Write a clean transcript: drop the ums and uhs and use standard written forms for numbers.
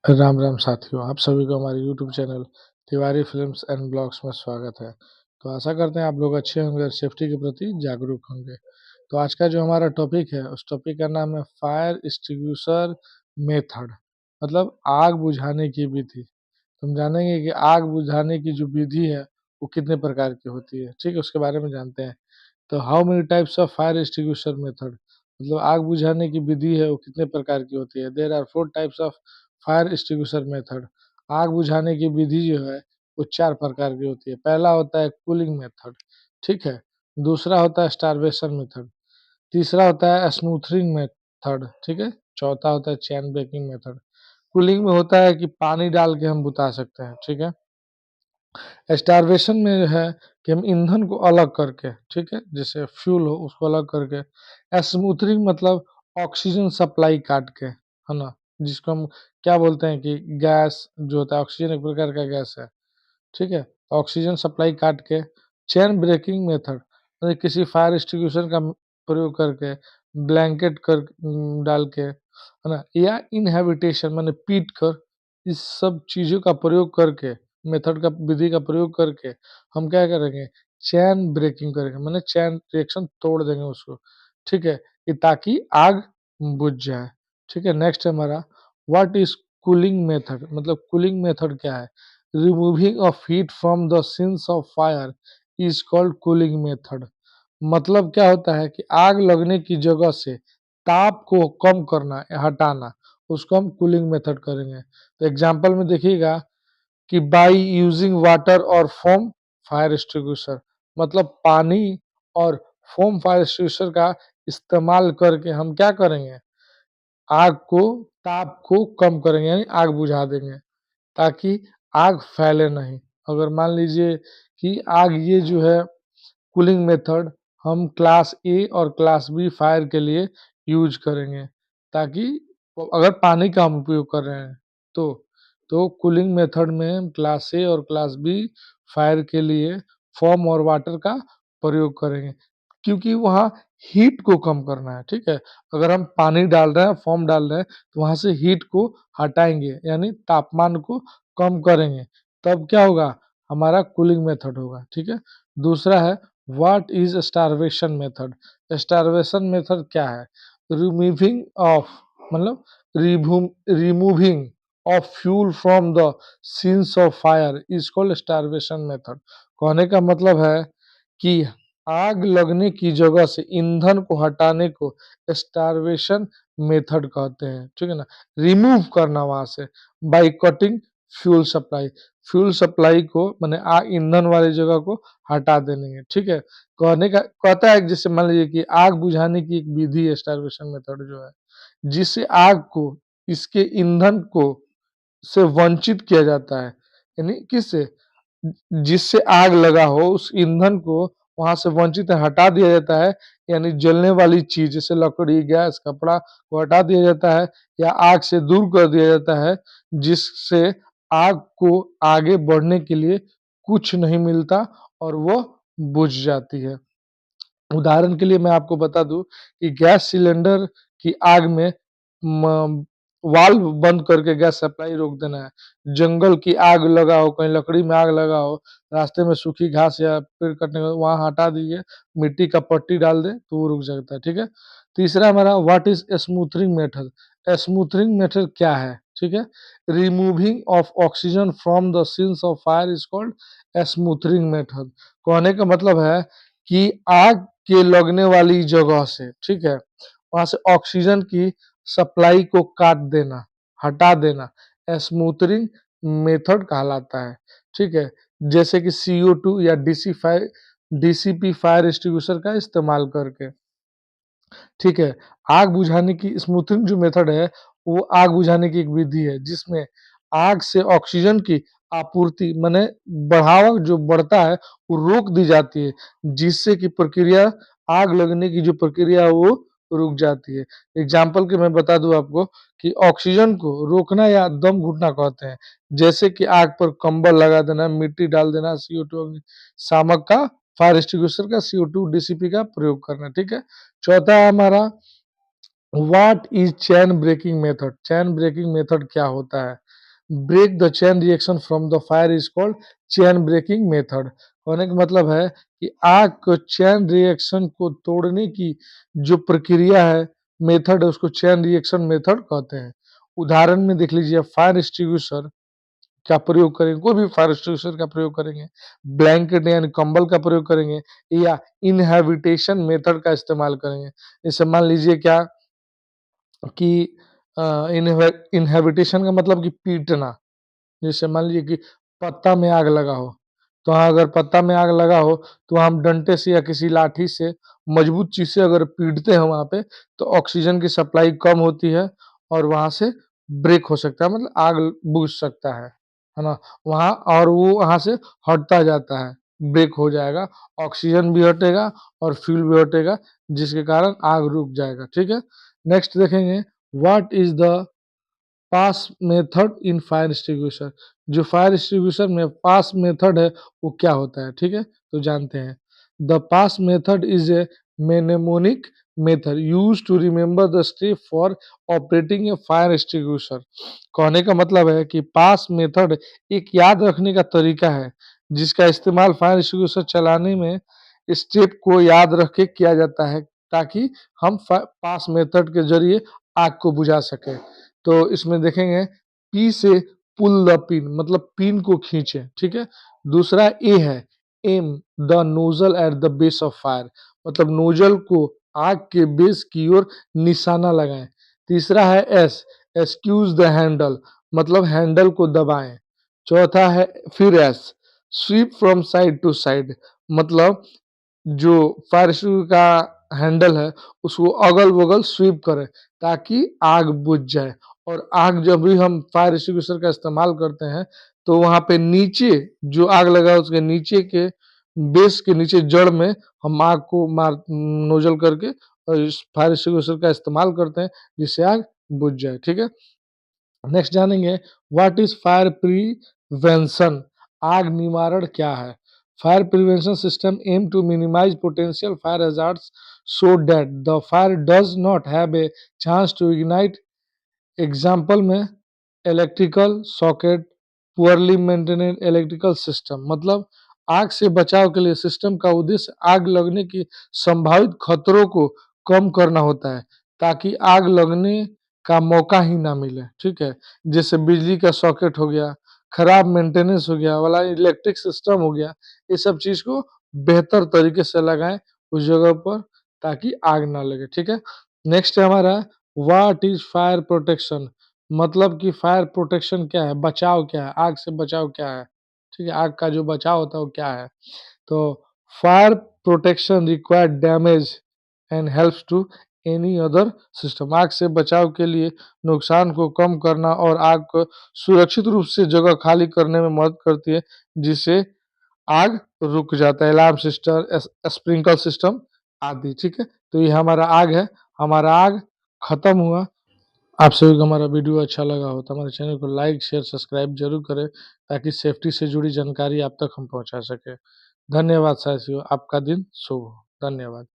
राम राम साथियों, आप सभी को हमारे YouTube channel Tiwari films and blogs में स्वागत है। तो आशा करते हैं आप लोग अच्छे होंगे और सेफ्टी के प्रति जागरूक होंगे। तो आज का जो हमारा टॉपिक है उस टॉपिक का नाम है फायर एक्सटिंग्विशर मेथड, मतलब आग बुझाने की विधि। तो हम जानेंगे कि आग बुझाने की जो विधि है वो कितने प्रकार की होती है, ठीक है, उसके बारे में जानते हैं। तो how many types of fire extinguisher method, मतलब आग बुझाने की विधि है वो कितने प्रकार की होती है। There are 4 types of fire extinguisher method. आग बुझाने की विधि जो है वो 4 प्रकार की होती है। पहला होता है कूलिंग मेथड, ठीक है। दूसरा होता है स्टारवेशन मेथड। तीसरा होता है स्मूथरिंग मेथड, ठीक है। चौथा होता है चैन ब्रेकिंग मेथड। कूलिंग में होता है कि पानी डाल के हम बुता सकते हैं, ठीक है। स्टारवेशन में जो है कि हम ईंधन को अलग करके, ठीक है, जैसे फ्यूल हो उसको अलग करके। स्मूथरिंग मतलब ऑक्सीजन सप्लाई काट के, है ना, जिसको हम क्या बोलते हैं कि गैस जो होता है, ऑक्सीजन एक प्रकार का गैस है, ठीक है। ऑक्सीजन सप्लाई काट के। चेन ब्रेकिंग मेथड मतलब किसी फायर एक्सटिंग्विशर का प्रयोग करके, ब्लैंकेट कर डाल के, है ना, या इनहैबिटेशन माने पीट कर, इस सब चीज़ों का प्रयोग करके, मेथड का विधि का प्रयोग करके हम क्या करेंगे, चैन ब्रेकिंग करेंगे, माने चैन रिएक्शन तोड़ देंगे उसको, ठीक है, कि ताकि आग बुझ जाए, ठीक है। नेक्स्ट है हमारा व्हाट इज कूलिंग मेथड, मतलब कूलिंग मेथड क्या है। Removing of heat from the scenes of fire is called cooling method. मतलब क्या होता है कि आग लगने की जगह से ताप को कम करना, हटाना, उसको हम कूलिंग मेथड करेंगे। तो एग्जांपल में देखिएगा कि बाय यूजिंग वाटर और फोम फायर एक्सटिंग्विशर, मतलब पानी और फोम फायर एक्सटिंग्विशर का इस्तेमाल करके हम क्या करेंगे, आग को, ताप को कम करेंगे, यानी आग बुझा देंगे ताकि आग फैले नहीं। अगर मान लीजिए कि आग, ये जो है कूलिंग मेथड हम क्लास ए और क्लास बी फायर के लिए यूज करेंगे, ताकि अगर पानी का हम उपयोग कर रहे हैं तो कूलिंग मेथड में हम क्लास ए और क्लास बी फायर के लिए फोम और वाटर का प्रयोग करेंगे, क्योंकि वहाँ हीट को कम करना है, ठीक है। अगर हम पानी डाल रहे हैं, फोम डाल रहे हैं, तो वहाँ से हीट को हटाएंगे, यानी तापमान को कम करेंगे, तब क्या होगा, हमारा कूलिंग मेथड होगा, ठीक है। दूसरा है what is starvation method. Starvation method क्या है, रिमूविंग ऑफ, मतलब removing of fuel from the scenes of fire is called starvation method. कहने का मतलब है कि आग लगने की जगह से ईंधन को हटाने को स्टारवेशन मेथड कहते हैं, ठीक है ना। रिमूव करना वहां से by cutting fuel supply, fuel supply को माने ईंधन वाली जगह को हटा देंगे, ठीक है। कहने का कहता है कि जैसे मान लीजिए कि आग बुझाने की एक विधि है स्टारवेशन मेथड जो है, जिससे आग को, इसके ईंधन को से वंचित किया जाता है, यानी किससे, जिससे आग लगा हो उस ईंधन को वहां से वंचित हटा दिया जाता है, यानी जलने वाली चीज जैसे लकड़ी, गैस, कपड़ा को हटा दिया जाता है या आग से दूर कर दिया जाता है, जिससे आग को आगे बढ़ने के लिए कुछ नहीं मिलता और वह बुझ जाती है। उदाहरण के लिए मैं आपको बता दूं कि गैस सिलेंडर की आग में वाल्व बंद करके गैस सप्लाई रोक देना है। जंगल की आग लगा हो, कहीं लकड़ी में आग लगा हो, रास्ते में सूखी घास या पेड़ कटने का, वहां हटा दीजिए, मिट्टी का पट्टी डाल दे तो वो रुक जाता है, ठीक है। तीसरा हमारा what is smothering method. Smothering method क्या है, ठीक है। Removing of oxygen from the scenes of fire is called smothering method. कहने का मतलब है कि आग के लगने वाली जगह से, ठीक है, वहां से ऑक्सीजन की सप्लाई को काट देना, हटा देना, स्मूथरिंग मेथड कहलाता है, ठीक है। जैसे कि CO2 या DCP फायर एक्सटिंग्विशर का इस्तेमाल करके, ठीक है। आग बुझाने की स्मूथिंग जो मेथड है वो आग बुझाने की एक विधि है जिसमें आग से ऑक्सीजन की आपूर्ति माने बढ़ाव जो बढ़ता है वो रोक दी जाती है, जिससे कि प्रक्रिया, आग लगने की जो प्रक्रिया है वो रुक जाती है। एग्जाम्पल के मैं बता दूं आपको कि ऑक्सीजन को रोकना या दम घुटना कहते हैं, जैसे कि आग पर कंबल लगा देना, मिट्टी डाल देना, CO2 शामक का, फायर एक्सटिंग्विशर का, CO2 DCP का प्रयोग करना, ठीक है। चौथा है हमारा what is chain breaking method? Chain breaking method क्या होता है? Break the chain reaction from the fire is called chain breaking method. कहने का मतलब है कि आग को चैन रिएक्शन को तोड़ने की जो प्रक्रिया है, मेथड है, उसको चैन रिएक्शन मेथड कहते हैं। उदाहरण में देख लीजिए, फायर एक्सटिंग्विशर का प्रयोग करेंगे, कोई भी फायर एक्सटिंग्विशर का प्रयोग करेंगे, ब्लैंकेट यानी कंबल का प्रयोग करेंगे, या इनहैबिटेशन मेथड का इस्तेमाल करेंगे। जैसे मान लीजिए क्या कि इनहैबिटेशन का मतलब कि पीटना। जैसे मान लीजिए कि पत्ता में आग लगा हो, तो हाँ, अगर पत्ता में आग लगा हो तो हम डंडे से या किसी लाठी से, मजबूत चीज से अगर पीटते हैं वहां पे, तो ऑक्सीजन की सप्लाई कम होती है और वहां से ब्रेक हो सकता है, मतलब आग बुझ सकता है ना। वहां और वो वहां से हटता जाता है, ब्रेक हो जाएगा, ऑक्सीजन भी हटेगा और फ्यूल भी हटेगा, जिसके कारण आग रुक जाएगा। ठीक है। नेक्स्ट देखेंगे, what is the PASS method in fire extinguisher? जो फायर एक्सटिंग्विशर में पास मेथड है वो क्या होता है? ठीक है, तो जानते हैं। The PASS method is a mnemonic method use to remember the step for operating a fire extinguisher. कहने का मतलब है कि पास मेथड एक याद रखने का तरीका है जिसका इस्तेमाल फायर एक्सटिंग्विशर चलाने में स्टेप को याद रख के किया जाता है, ताकि हम पास मेथड के जरिए आग को बुझा सके। तो इसमें देखेंगे, पी से पुल द पिन, मतलब पिन को खींचे। ठीक है। दूसरा ए है, am the nozzle at the base of fire, मतलब नोजल को आग के बेस की ओर निशाना लगाएं। तीसरा है एस, एक्सक्यूज द हैंडल, मतलब हैंडल को दबाएं। चौथा है फिर S, sweep from side to side, मतलब जो फायर एक्सटिंग्विशर का हैंडल है उसको अगल बगल स्वीप करें ताकि आग बुझ जाए। और आग जब भी हम फायर एक्सटिंग्विशर का इस्तेमाल करते हैं तो वहां पे नीचे जो आग लगा है उसके नीचे के बेस के नीचे जड़ में हम आग को मार नोजल करके और इस फायर एक्सटिंग्विशर का इस्तेमाल करते हैं जिससे आग बुझ जाए। ठीक है। नेक्स्ट जानेंगे, व्हाट इज फायर प्रिवेंशन? आग निवारण क्या है? Fire prevention system aim to minimize potential fire hazards so that the fire does not have a chance to ignite। Example में electrical socket, poorly maintained electrical system, मतलब आग से बचाव के लिए सिस्टम का उद्देश्य आग लगने की संभावित खतरों को कम करना होता है, ताकि आग लगने का मौका ही ना मिले। ठीक है। जैसे बिजली का सॉकेट हो गया, खराब मेंटेनेंस हो गया वाला, इलेक्ट्रिक सिस्टम हो गया, ये सब चीज को बेहतर तरीके से लगाएं उस जगह पर, ताकि आग ना लगे। ठीक है। नेक्स्ट है हमारा, व्हाट इज फायर प्रोटेक्शन? मतलब कि फायर प्रोटेक्शन क्या है, बचाव क्या है, आग से बचाव क्या है? ठीक है, आग का जो बचाव होता है वो क्या है? तो fire protection require damage and helps to any other system. आग से बचाव के लिए नुकसान को कम करना और आग को सुरक्षित रूप से जगह खाली करने में मदद करती है, जिससे आग रुक जाता है। अलार्म सिस्टम, स्प्रिंकल सिस्टम आदि। ठीक है। तो ये हमारा आग है, हमारा आग खत्म हुआ। आप सभी को हमारा वीडियो अच्छा लगा हो तो हमारे चैनल को लाइक शेयर सब्सक्राइब जरूर करें, ताकि सेफ्टी से जुड़ी जानकारी आप तक हम पहुंचा सके। धन्यवाद साथियों, आपका दिन शुभ हो। धन्यवाद।